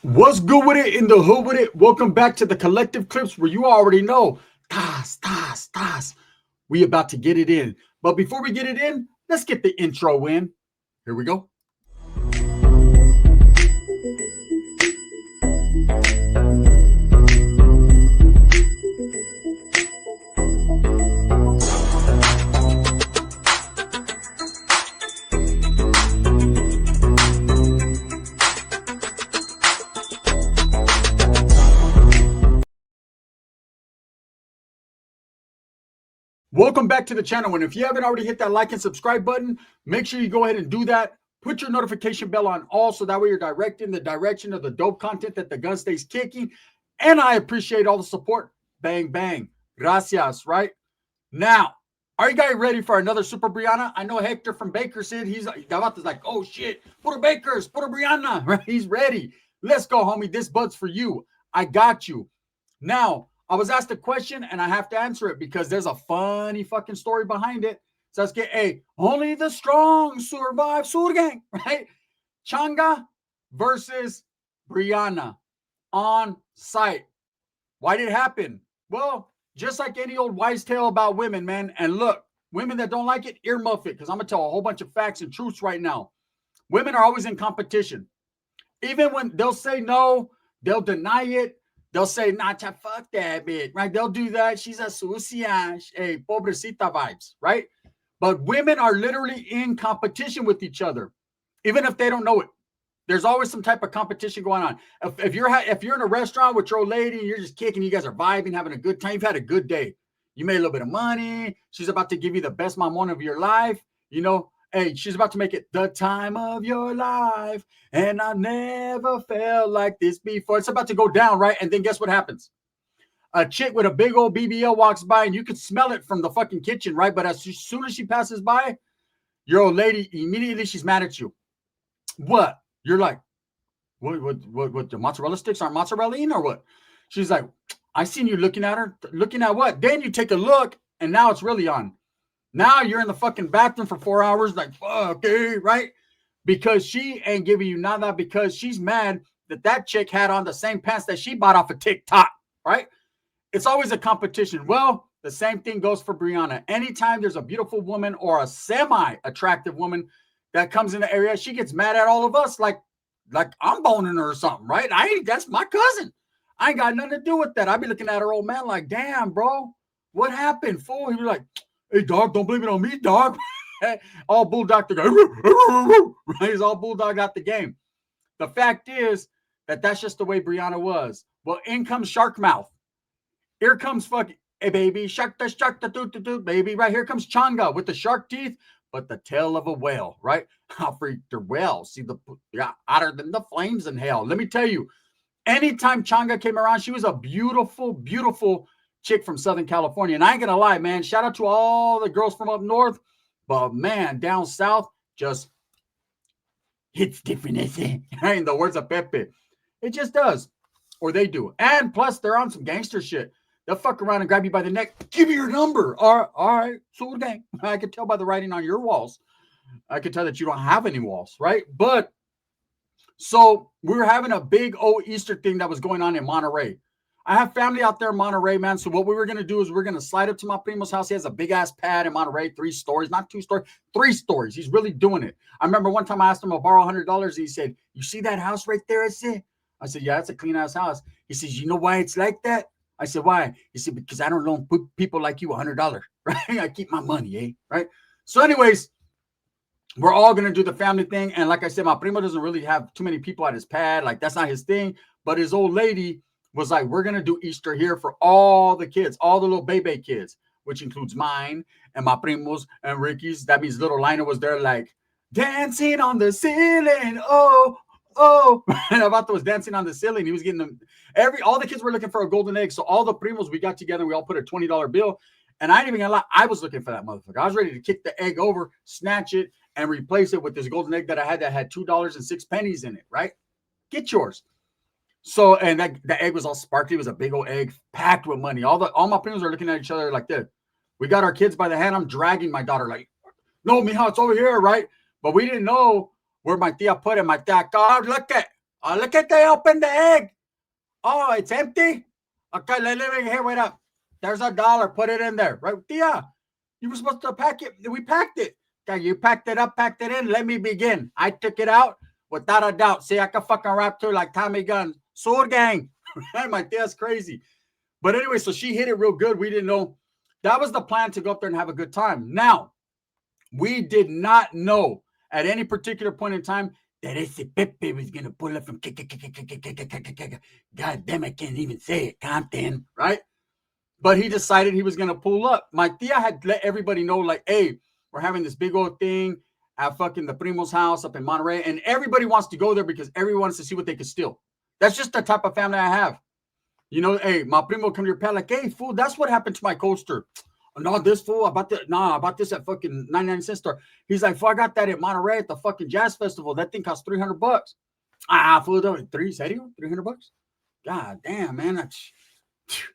What's good with it in the hood with it? Welcome back to the collective clips where you already know. Tas, tas, tas. We about to get it in. But before we get it in, let's get the intro in. Here we go. Welcome back to the channel. And if you haven't already hit that like and subscribe button, make sure you go ahead and do that. Put your notification bell on all so that way you're directing the direction of the dope content that the gun stays kicking. And I appreciate all the support. Bang, bang. Gracias, right? Now, are you guys ready for another Super Brianna? I know Hector from Baker said he's like, oh shit, put a Baker's, put a Brianna, right? He's ready. Let's go, homie. This bud's for you. I got you. Now, I was asked a question and I have to answer it because there's a funny fucking story behind it. So let's get only the strong survive Sur Gang, right? Changa versus Brianna on site. Why did it happen? Well, just like any old wise tale about women, man. And look, women that don't like it, earmuff it, because I'm going to tell a whole bunch of facts and truths right now. Women are always in competition. Even when they'll say no, they'll deny it. They'll say, nah, fuck that bitch, right? They'll do that. She's a sucia, hey, pobrecita vibes, right? But women are literally in competition with each other, even if they don't know it. There's always some type of competition going on. If you're in a restaurant with your old lady and you're just kicking, you guys are vibing, having a good time, you've had a good day. You made a little bit of money. She's about to give you the best mamon of your life. You know, hey, she's about to make it the time of your life. And I never felt like this before. It's about to go down, right? And then guess what happens? A chick with a big old BBL walks by and you can smell it from the fucking kitchen, right? But as soon as she passes by, your old lady, immediately she's mad at you. What? You're like, what, the mozzarella sticks aren't mozzarella or what? She's like, I seen you looking at her. Looking at what? Then you take a look and now it's really on. Now you're in the fucking bathroom for 4 hours, like, fuck, right? Because she ain't giving you nada because she's mad that chick had on the same pants that she bought off of TikTok, right? It's always a competition. Well, the same thing goes for Brianna. Anytime there's a beautiful woman or a semi-attractive woman that comes in the area, she gets mad at all of us like I'm boning her or something, right? That's my cousin. I ain't got nothing to do with that. I'd be looking at her old man like, damn, bro, what happened, fool? He'd be like, hey, dog, don't blame it on me, dog. All bulldog, he's all bulldog out the game. The fact is that's just the way Brianna was. Well, in comes Shark Mouth. Here comes fucking, hey, baby, shark, the baby. Right here comes Changa with the shark teeth, but the tail of a whale, right? How freaked her well. See, hotter than the flames in hell. Let me tell you, anytime Changa came around, she was a beautiful, beautiful chick from Southern California. And I ain't gonna lie, man, shout out to all the girls from up north. But man, down south, just hits different, in the words of Pepe. It just does. Or they do. And plus, they're on some gangster shit. They'll fuck around and grab you by the neck. Give me your number. All right. So gang. I could tell by the writing on your walls. I could tell that you don't have any walls, right? But so we were having a big old Easter thing that was going on in Monterey. I have family out there in Monterey, man. So what we were going to do is we're going to slide up to my primo's house. He has a big-ass pad in Monterey, 3 stories, not 2 stories, 3 stories. He's really doing it. I remember one time I asked him to borrow $100. And he said, you see that house right there? I said, yeah, it's a clean-ass house. He says, you know why it's like that? I said, why? He said, because I don't loan people like you $100, right? I keep my money, right? So anyways, we're all going to do the family thing. And like I said, my primo doesn't really have too many people at his pad. Like, that's not his thing. But his old lady was like, we're going to do Easter here for all the kids, all the little baby kids, which includes mine and my primos and Ricky's. That means little Lina was there like, dancing on the ceiling, oh. And Avato was dancing on the ceiling. He was getting them. All the kids were looking for a golden egg. So all the primos, we got together. We all put a $20 bill. And I ain't even gonna lie, I was looking for that motherfucker. I was ready to kick the egg over, snatch it, and replace it with this golden egg that I had that had $2.06 in it, right? Get yours. So, and the egg was all sparkly. It was a big old egg packed with money. All my primos are looking at each other like this. We got our kids by the hand. I'm dragging my daughter like, no, mija, it's over here, right? But we didn't know where my tia put it. My tia, God, look at, Oh, look at they opened the egg. Oh, it's empty. Okay, let me here. Wait up. There's $1. Put it in there, right? Yeah, you were supposed to pack it. We packed it. Okay, you packed it up, packed it in. Let me begin. I took it out without a doubt. See, I can fucking rap too like Tommy Gunn. Sword gang. My dad's crazy. But anyway, so she hit it real good. We didn't know. That was the plan, to go up there and have a good time. Now, we did not know at any particular point in time that ese Pepe was going to pull up from God damn, I can't even say it, Compton, right? But he decided he was going to pull up. My tia had let everybody know, like, hey, we're having this big old thing at fucking the Primo's house up in Monterey, and everybody wants to go there because everyone wants to see what they can steal. That's just the type of family I have. You know, hey, my primo come to your pal like, hey, fool, that's what happened to my coaster. No, this fool, about this at fucking 99-cent store. He's like, fool, I got that at Monterey at the fucking jazz festival. That thing cost $300. Fool, $300? God damn, man.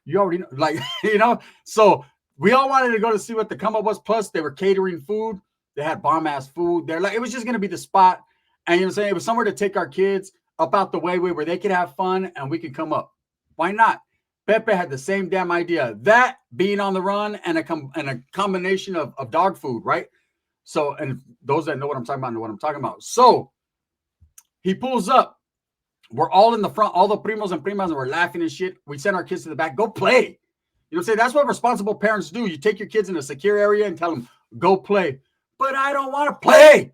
You already know, like, you know. So we all wanted to go to see what the come up was. Plus, they were catering food. They had bomb ass food. They're like, it was just gonna be the spot. And you know what I'm saying? It was somewhere to take our kids up out the way where they could have fun and we could come up. Why not? Pepe had the same damn idea. That being on the run and a combination of dog food, right? So, and those that know what I'm talking about know what I'm talking about. So he pulls up. We're all in the front, all the primos and primas, and we're laughing and shit. We send our kids to the back. Go play. You know what I'm saying? That's what responsible parents do. You take your kids in a secure area and tell them, go play. But I don't want to play.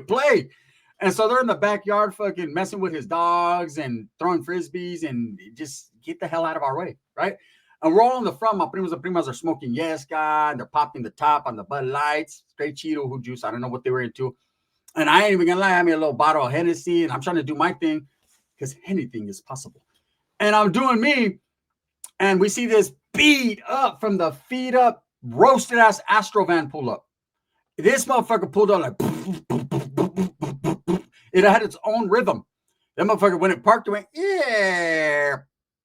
Play. And so they're in the backyard fucking messing with his dogs and throwing frisbees and just get the hell out of our way, right? And we're all in the front. My primos and primas are smoking Yesca, and they're popping the top on the Bud Lights, straight Cheeto, who juice. I don't know what they were into. And I ain't even gonna lie, I had me a little bottle of Hennessy, and I'm trying to do my thing because anything is possible. And I'm doing me, and we see this beat up from the feet up, roasted ass Astro van pull up. This motherfucker pulled up like it had its own rhythm. That motherfucker, when it parked, it went, yeah,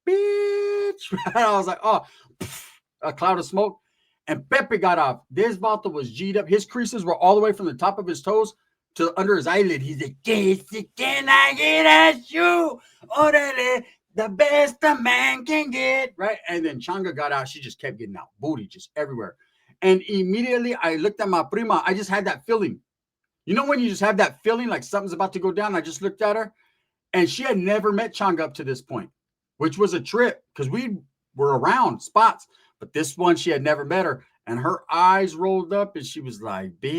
bitch. I was like, oh, a cloud of smoke. And Pepe got off. This vato was G'd up. His creases were all the way from the top of his toes to under his eyelid. He's like, can I get at you? Orale, the best a man can get. Right? And then Changa got out. She just kept getting out. Booty just everywhere. And immediately I looked at my prima. I just had that feeling. You know when you just have that feeling like something's about to go down? I just looked at her, and she had never met Changa up to this point, which was a trip because we were around spots. But this one, she had never met her. And her eyes rolled up, and she was like, bitch.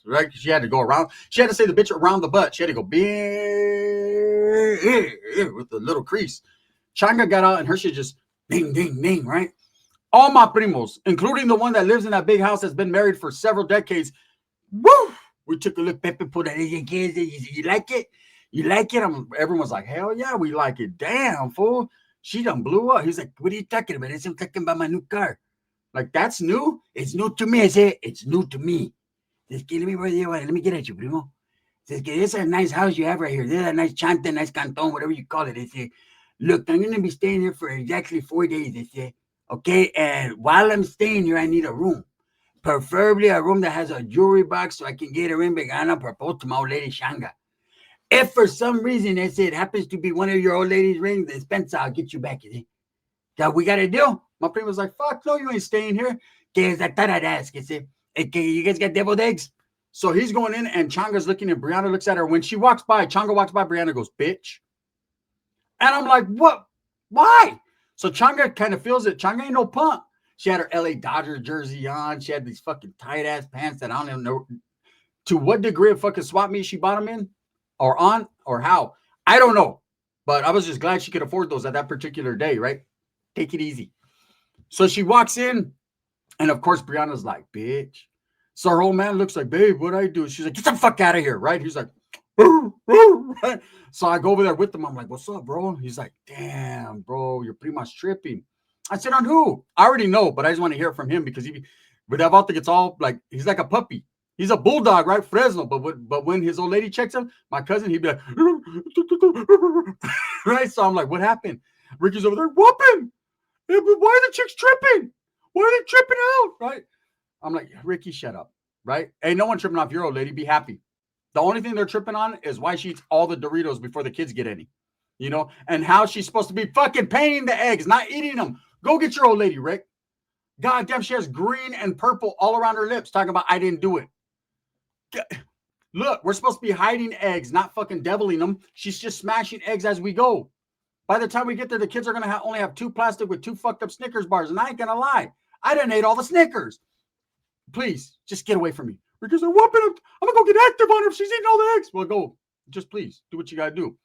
Right? She had to go around. She had to say the bitch around the butt. She had to go, bitch, with the little crease. Changa got out, and her shit just ding, ding, ding, right? All my primos, including the one that lives in that big house that's been married for several decades. Woo! We took a look. Pepe put that in your kids. You like it? You like it? Everyone's like, hell yeah, we like it. Damn, fool. She done blew up. He's like, what are you talking about? I'm talking about my new car. Like, that's new? It's new to me. I say, it's new to me. Let me get at you, primo. Says, it's a nice house you have right here. There's a nice chanta, nice canton, whatever you call it. I say, look, I'm going to be staying here for exactly 4 days. I say, okay, and while I'm staying here, I need a room. Preferably a room that has a jewelry box so I can get her in Brianna propose to my old lady Changa. If for some reason they say it happens to be one of your old lady's rings, then Spencer, I'll get you back. That we got to do. My friend was like, fuck no, you ain't staying here. I thought I'd ask. You guys got deviled eggs? So he's going in, and Changa's looking, and Brianna looks at her. When she walks by, Changa walks by, Brianna goes, bitch. And I'm like, what? Why? So Changa kind of feels it. Changa ain't no punk. She had her LA Dodger jersey on. She had these fucking tight ass pants that I don't even know to what degree of fucking swap meet she bought them in or on or how. I don't know. But I was just glad she could afford those at that particular day, right? Take it easy. So she walks in, and of course, Brianna's like, bitch. So her old man looks like, babe, what'd I do? She's like, get the fuck out of here, right? He's like, right? So I go over there with him. I'm like, what's up, bro? He's like, damn, bro, your prima's tripping. I said, on who? I already know, but I just want to hear it from him because but Vato gets all like, he's like a puppy. He's a bulldog, right? Fresno. But when his old lady checks him, my cousin, he'd be like, right? So I'm like, what happened? Ricky's over there whooping. Why are the chicks tripping? Why are they tripping out? Right? I'm like, Ricky, shut up. Right? Hey, no one tripping off your old lady. Be happy. The only thing they're tripping on is why she eats all the Doritos before the kids get any. And how she's supposed to be fucking painting the eggs, not eating them. Go get your old lady, Rick. God damn, she has green and purple all around her lips talking about I didn't do it. Look, we're supposed to be hiding eggs, not fucking deviling them. She's just smashing eggs as we go. By the time we get there, the kids are going to only have 2 plastic with 2 fucked up Snickers bars. And I ain't going to lie. I didn't eat all the Snickers. Please, just get away from me. Because I'm whooping him. I'm going to go get active on her if she's eating all the eggs. Well, go. Just please, do what you got to do.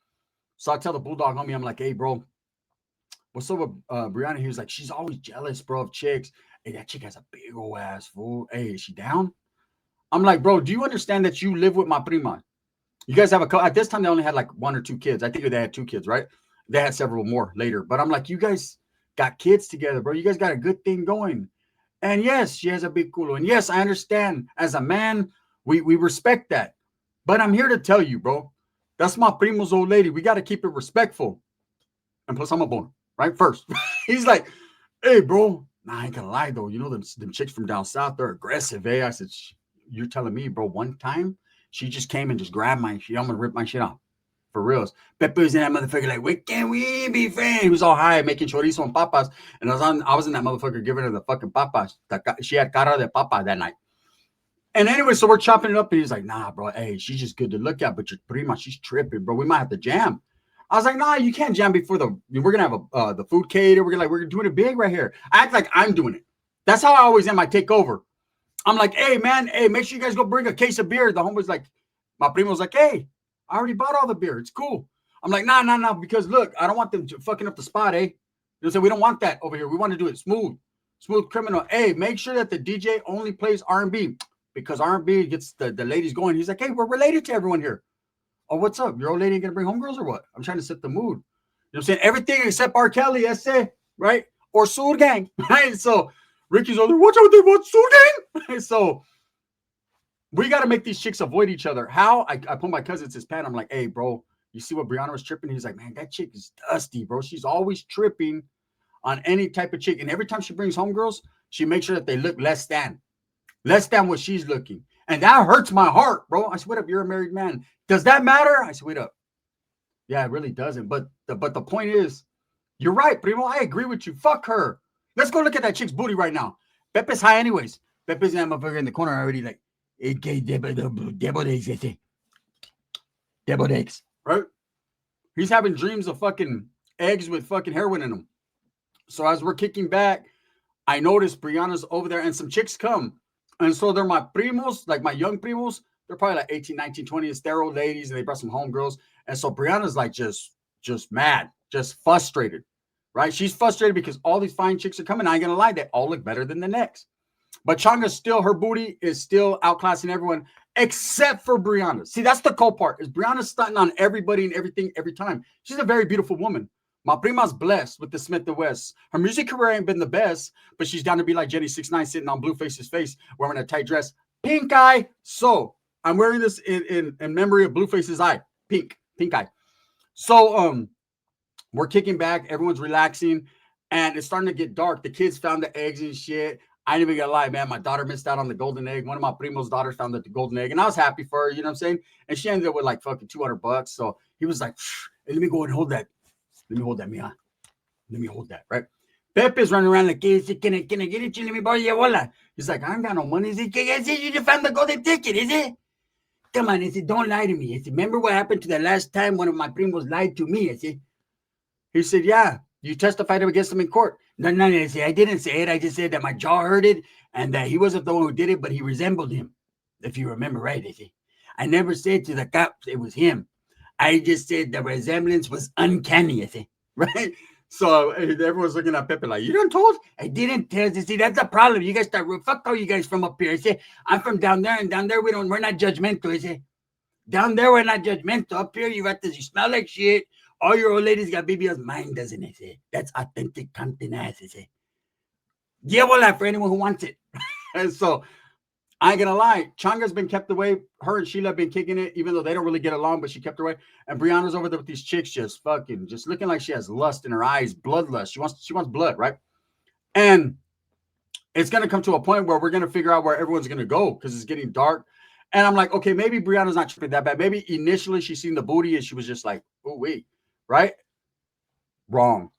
So I tell the bulldog homie, I'm like, hey, bro, what's up with Brianna? He was like, she's always jealous, bro, of chicks. Hey, that chick has a big old ass, fool. Hey, is she down? I'm like, bro, do you understand that you live with my prima? You guys have at this time, they only had like 1 or 2 kids. I think they had 2 kids, right? They had several more later. But I'm like, you guys got kids together, bro. You guys got a good thing going. And yes, she has a big culo. And yes, I understand. As a man, we respect that. But I'm here to tell you, bro, that's my primo's old lady. We got to keep it respectful. And plus, I'm a boner, right? First. He's like, hey, bro. Nah, I ain't gonna lie, though. You know, them chicks from down south, they're aggressive, eh? I said, you're telling me, bro, one time she just came and just grabbed my shit. I'm gonna rip my shit off. For reals. Pepes in that motherfucker like, why can't we be friends? He was all high making chorizo and papas. And I was in that motherfucker giving her the fucking papas. She had cara de papa that night. And anyway, so we're chopping it up. And he's like, nah, bro, hey, she's just good to look at. But your prima, she's tripping, bro. We might have to jam. I was like, nah, you can't jam before we're going to have the food cater. We're doing it big right here. I act like I'm doing it. That's how I always am. I take over. I'm like, hey, man, hey, make sure you guys go bring a case of beer. The homeboy's like, my primo's like, hey, I already bought all the beer. It's cool. I'm like, nah, because look, I don't want them fucking up the spot, eh? You know, we don't want that over here. We want to do it smooth criminal. Hey, make sure that the DJ only plays R&B because R&B gets the ladies going. He's like, hey, we're related to everyone here. Oh, what's up? Your old lady gonna bring homegirls or what? I'm trying to set the mood. You know what I'm saying? Everything except R. Kelly, ese, right? Or Sur Gang, right? So Ricky's over there, watch out, what Sur Gang? So we got to make these chicks avoid each other. How? I put my cousin's his pad. I'm like, hey, bro, you see what Brianna was tripping? He's like, man, that chick is dusty, bro. She's always tripping on any type of chick. And every time she brings homegirls, she makes sure that they look less than what she's looking. And that hurts my heart, bro. I swear up, you're a married man. Does that matter? I swear up. Yeah, it really doesn't. But the point is, you're right, primo. I agree with you. Fuck her. Let's go look at that chick's booty right now. Pepes high anyways. Pepes in that motherfucker in the corner already like, Deviled eggs, right? He's having dreams of fucking eggs with fucking heroin in them. So as we're kicking back, I notice Brianna's over there and some chicks come. And so they're my primos, like my young primos. They're probably like 18, 19, 20. It's their old ladies and they brought some homegirls. And so Brianna's like just mad, just frustrated, right? She's frustrated because all these fine chicks are coming. I ain't gonna lie, they all look better than the next. But Changa still, her booty is still outclassing everyone except for Brianna. See, that's the cool part is Brianna's stunting on everybody and everything every time. She's a very beautiful woman. My prima's blessed with the Smith & West. Her music career ain't been the best, but she's down to be like Jenny 6ix9ine sitting on Blueface's face wearing a tight dress. Pink eye. So I'm wearing this in memory of Blueface's eye. Pink eye. So we're kicking back. Everyone's relaxing. And it's starting to get dark. The kids found the eggs and shit. I ain't even gonna lie, man. My daughter missed out on the golden egg. One of my primo's daughters found the golden egg, and I was happy for her. You know what I'm saying? And she ended up with like fucking $200. So he was like, hey, "Let me go and hold that. Let me hold that, Mia. Let me hold that." Right? Pepes running around like, "Can I get it? Let me borrow your wallet." He's like, "I ain't got no money." Is it? You just found the golden ticket, is it? Come on, I said, don't lie to me. I said, remember what happened to the last time one of my primos lied to me? I said, he said, yeah. You testified against him in court. No, I didn't say it. I just said that my jaw hurted and that he wasn't the one who did it, but he resembled him. If you remember right, I said. I never said to the cops it was him. I just said the resemblance was uncanny, I said. Right? So everyone's looking at Pepe like, you done told? I didn't tell. You see, that's the problem. You guys start, fuck all you guys from up here. I say, I'm from down there, and down there we're not judgmental. I say, down there we're not judgmental. Up here you smell like shit. All your old ladies got BBLs. Mine doesn't, I say. That's authentic Compton ass, I say. Yeah, well, that for anyone who wants it. And so, I ain't gonna lie. Changa's been kept away. Her and Sheila have been kicking it, even though they don't really get along, but she kept her away. And Brianna's over there with these chicks just looking like she has lust in her eyes, bloodlust. She wants blood, right? And it's gonna come to a point where we're gonna figure out where everyone's gonna go because it's getting dark. And I'm like, okay, maybe Brianna's not tripping that bad. Maybe initially she seen the booty and she was just like, oh, wait, right? Wrong.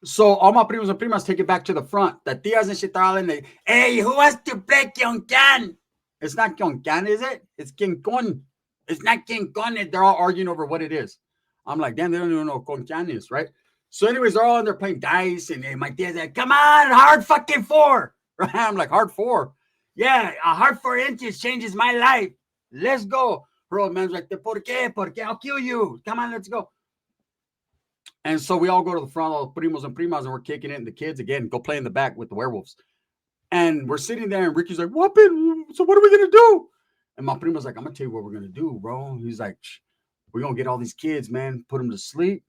So all my primos and primas take it back to the front. The tias and shit are all in the, hey, who wants to play Kyonkan? It's not Kyonkan, is it? It's King Kon. It's not King Kon. They're all arguing over what it is. I'm like, damn, they don't even know what Kyonkan is, right? So anyways, they're all in there playing dice. And my tia's like, come on, hard fucking 4. Right? I'm like, hard 4? Yeah, a hard 4 inches changes my life. Let's go. Her old man's like, ¿por qué? ¿Por qué? I'll kill you. Come on, let's go. And so we all go to the front, all the primos and primas, and we're kicking it. And the kids, again, go play in the back with the werewolves. And we're sitting there, and Ricky's like, so what are we going to do? And my primo's like, I'm going to tell you what we're going to do, bro. He's like, we're going to get all these kids, man, put them to sleep.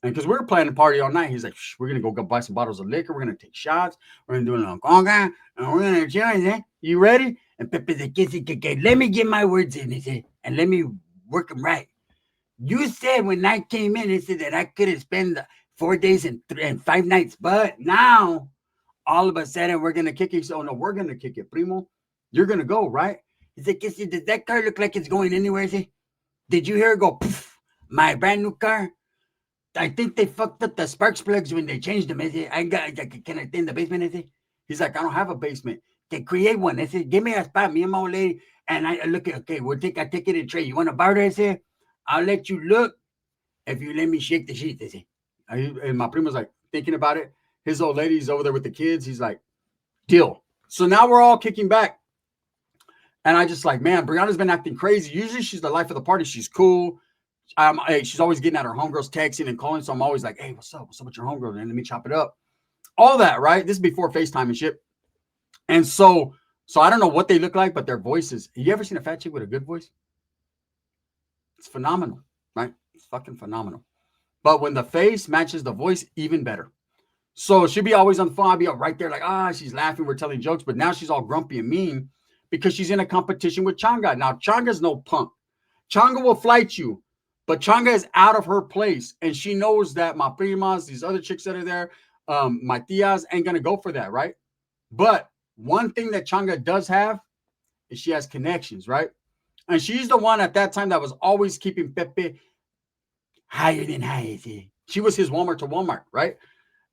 And because we were planning a party all night, he's like, we're going to go buy some bottles of liquor. We're going to take shots. We're going to do a little conga. And we're going to chill. You ready? And Pepe's like, let me get my words in, and let me work them right. You said when I came in, it said that I couldn't spend 4 days and 5 nights. But now, all of a sudden, we're going to kick it. So, no, we're going to kick it, primo. You're going to go, right? He's like, does that car look like it's going anywhere? Is it? Did you hear it go, poof, my brand new car? I think they fucked up the sparks plugs when they changed them. Is it? Can I stay in the basement? Is it? He's like, I don't have a basement. Can create one. I said, give me a spot, me and my old lady. And I look at, okay, I take it in tray. You want to barter? I said, I'll let you look if you let me shake the sheet. I said. And my primo's like thinking about it. His old lady's over there with the kids. He's like, deal. So now we're all kicking back. And I just like, man, Brianna's been acting crazy. Usually she's the life of the party. She's cool. She's always getting at her homegirls texting and calling. So I'm always like, hey, what's up? What's up with your homegirl? And let me chop it up. All that, right? This is before FaceTime and shit. And so I don't know what they look like, but their voices. You ever seen a fat chick with a good voice? It's phenomenal, right? It's fucking phenomenal. But when the face matches the voice, even better. So she'll be always on the phone. I'll be up right there like, she's laughing. We're telling jokes. But now she's all grumpy and mean because she's in a competition with Changa. Now, Changa's no punk. Changa will flight you. But Changa is out of her place. And she knows that my primas, these other chicks that are there, my tias ain't going to go for that, right? But one thing that Changa does have is she has connections, right? And she's the one at that time that was always keeping Pepe higher than high. She was his Walmart to Walmart, right?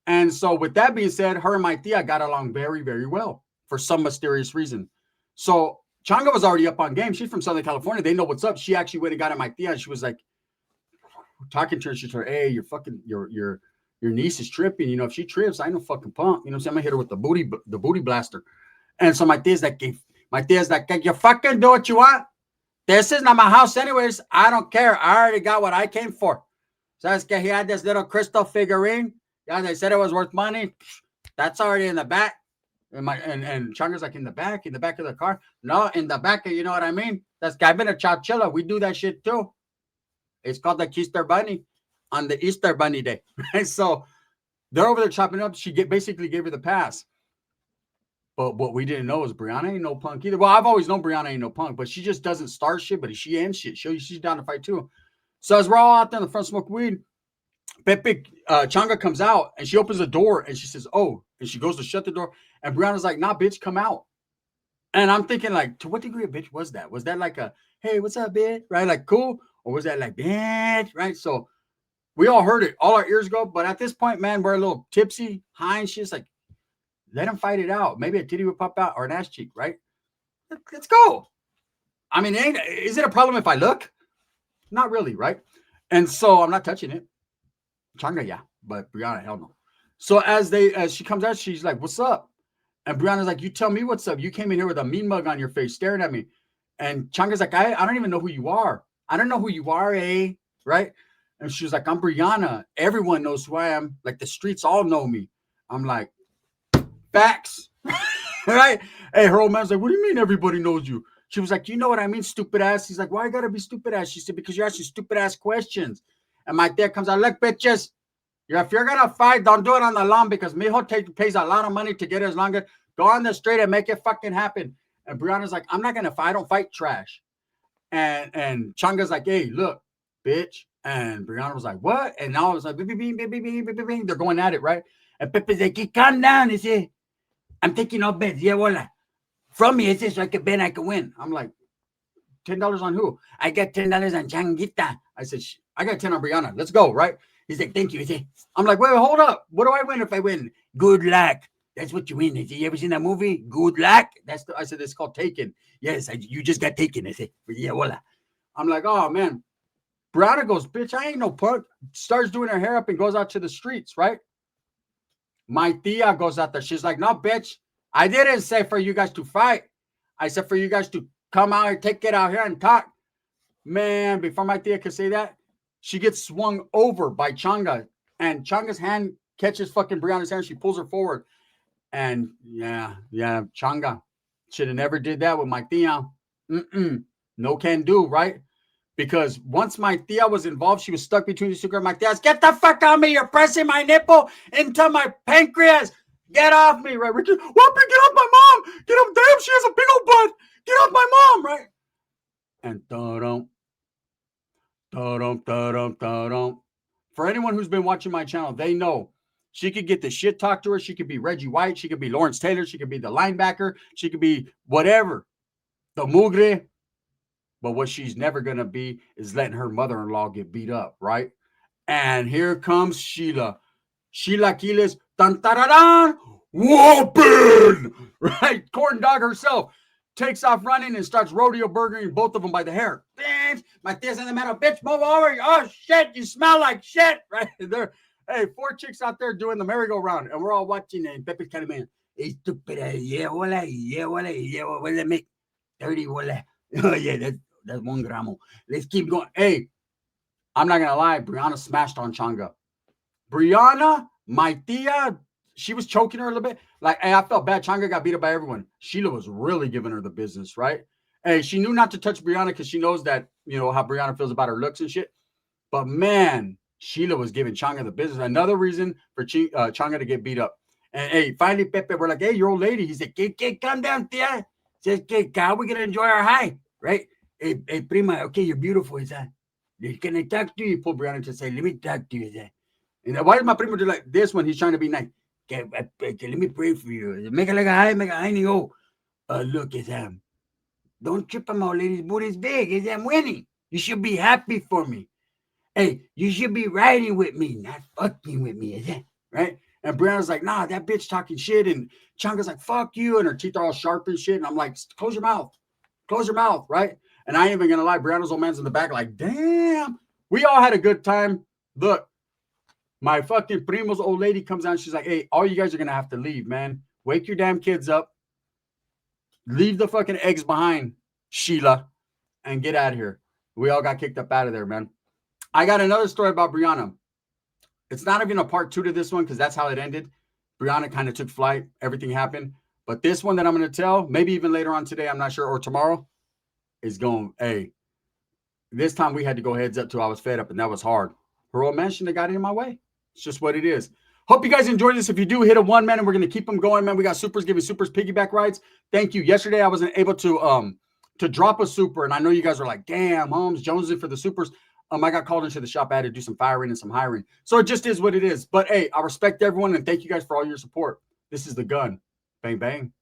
And so with that being said, her and my tia got along very, very well for some mysterious reason. So Changa was already up on game. She's from Southern California. They know what's up. She actually went and got at my tia. And she was like, talking to her. She told her, hey, your niece is tripping. You know, if she trips, I ain't no fucking punk. You know what I'm saying? I'm gonna hit her with the booty blaster. And so my tia's like, you fucking do what you want. This is not my house anyways. I don't care. I already got what I came for. So he had this little crystal figurine. Yeah, they said it was worth money. That's already in the back. And Changa's like, in the back of the car? No, in the back, you know what I mean? That's I've been a chowchilla. We do that shit too. It's called the Easter Bunny on the Easter Bunny day. Right? So they're over there chopping up. She basically gave her the pass. But what we didn't know is Brianna ain't no punk either. Well, I've always known Brianna ain't no punk, but she just doesn't start shit, but she ends shit. She's down to fight too. So as we're all out there in the front smoking weed, Pepe Changa comes out and she opens the door and she says, oh, and she goes to shut the door. And Brianna's like, nah, bitch, come out. And I'm thinking like, to what degree of bitch was that? Was that like a, hey, what's up, bitch? Right? Like, cool. Or was that like, bitch? Right? So we all heard it. All our ears go. But at this point, man, we're a little tipsy, high and shit. Like, let them fight it out. Maybe a titty would pop out or an ass cheek, right? Let's go. I mean, is it a problem if I look? Not really, right? And so I'm not touching it. Changa, yeah. But Brianna, hell no. So as she comes out, she's like, what's up? And Brianna's like, you tell me what's up. You came in here with a mean mug on your face staring at me. And Changa's like, I don't even know who you are. I don't know who you are, eh? Right? And she was like, I'm Brianna. Everyone knows who I am. Like, the streets all know me. I'm like, facts. Right? Hey, her old man's like, what do you mean everybody knows you? She was like, you know what I mean, stupid ass? He's like, why I gotta be stupid ass? She said, because you're asking stupid ass questions. And my dad comes out, look, bitches, if you're gonna fight, don't do it on the lawn because Mijo pays a lot of money to get as long as go on the street and make it fucking happen. And Brianna's like, I'm not gonna fight, I don't fight trash. And Changa's like, hey, look, bitch. And Brianna was like, what? And now it was like, they're going at it, right? And Pepe's like, calm down. He said, I'm taking all bets. Yeah, voila. From me, it says so I can bet I can win. I'm like, $10 on who? I got $10 on Changuita. I said, I got 10 on Brianna. Let's go, right? He's like, thank you. He said, I'm like, wait, hold up. What do I win if I win? Good luck. That's what you win. He said, you ever seen that movie? Good luck. I said, it's called Taken. Yes, you just got taken. I said, yeah, voila. I'm like, oh, man. Brianna goes, bitch, I ain't no punk. Starts doing her hair up and goes out to the streets, right? My tia goes out there. She's like, no, bitch. I didn't say for you guys to fight. I said for you guys to come out and take it out here and talk. Man, before my tia could say that, she gets swung over by Changa. And Changa's hand catches fucking Brianna's hand. She pulls her forward. And yeah, Changa should have never did that with my tia. No can do, right? Because once my tia was involved, she was stuck between the two girls. My tia's, get the fuck out of me. You're pressing my nipple into my pancreas. Get off me, right? Ricky, Whoopi, get off my mom. Get off. Damn, she has a big old butt. Get off my mom, right? And da-dum. For anyone who's been watching my channel, they know she could get the shit talked to her. She could be Reggie White. She could be Lawrence Taylor. She could be the linebacker. She could be whatever. The mugre. But what she's never going to be is letting her mother-in-law get beat up, right? And here comes Sheila. Sheila Aquiles, dun-da-da-da, whooping, right? Corn dog herself takes off running and starts rodeo burgering both of them by the hair. Bitch, my tia's in the middle. Bitch, move over. Oh, shit, you smell like shit, right? There. Hey, 4 chicks out there doing the merry-go-round, and we're all watching, and Pepes kind of man, hey, stupid, yeah, what make 30, wala. Oh, yeah, that's 1 gramo. Let's keep going. Hey, I'm not going to lie. Brianna smashed on Changa. Brianna, my tia, she was choking her a little bit. Like, hey, I felt bad. Changa got beat up by everyone. Sheila was really giving her the business, right? Hey, she knew not to touch Brianna because she knows that, you know, how Brianna feels about her looks and shit. But, man, Sheila was giving Changa the business. Another reason for Changa to get beat up. And, hey, finally, Pepe, we're like, hey, your old lady. He said, calm down, tia. Says, how we going to enjoy our high, right? Hey, prima, okay, you're beautiful. He said, can I talk to you? Pull Brianna to say, let me talk to you. He said, and why does my primo do like this when he's trying to be nice? Okay, let me pray for you. Make it like a high, and go. Look, don't trip on my old lady's booty's big. I'm winning. You should be happy for me. Hey, you should be riding with me, not fucking with me. Right? And Brianna's like, nah, that bitch talking shit. And Changa's like, fuck you. And her teeth are all sharp and shit. And I'm like, close your mouth. Close your mouth, right? And I ain't even going to lie. Brianna's old man's in the back like, damn. We all had a good time. Look, my fucking primo's old lady comes out. She's like, hey, all you guys are going to have to leave, man. Wake your damn kids up. Leave the fucking eggs behind, Sheila, and get out of here. We all got kicked up out of there, man. I got another story about Brianna. It's not even a part 2 to this one because that's how it ended. Brianna kind of took flight. Everything happened. But this one that I'm going to tell, maybe even later on today, I'm not sure, or tomorrow, is going, hey, this time we had to go heads up till I was fed up, and that was hard. Her old man shouldn't have got in my way. It's just what it is. Hope you guys enjoyed this. If you do, hit a 1, man, and we're going to keep them going, man. We got supers giving supers piggyback rides. Thank you. Yesterday, I wasn't able to drop a super, and I know you guys are like, damn, Holmes, Jonesy for the supers. I got called into the shop. I had to do some firing and some hiring. So it just is what it is. But, hey, I respect everyone, and thank you guys for all your support. This is The Gun. Bang, bang.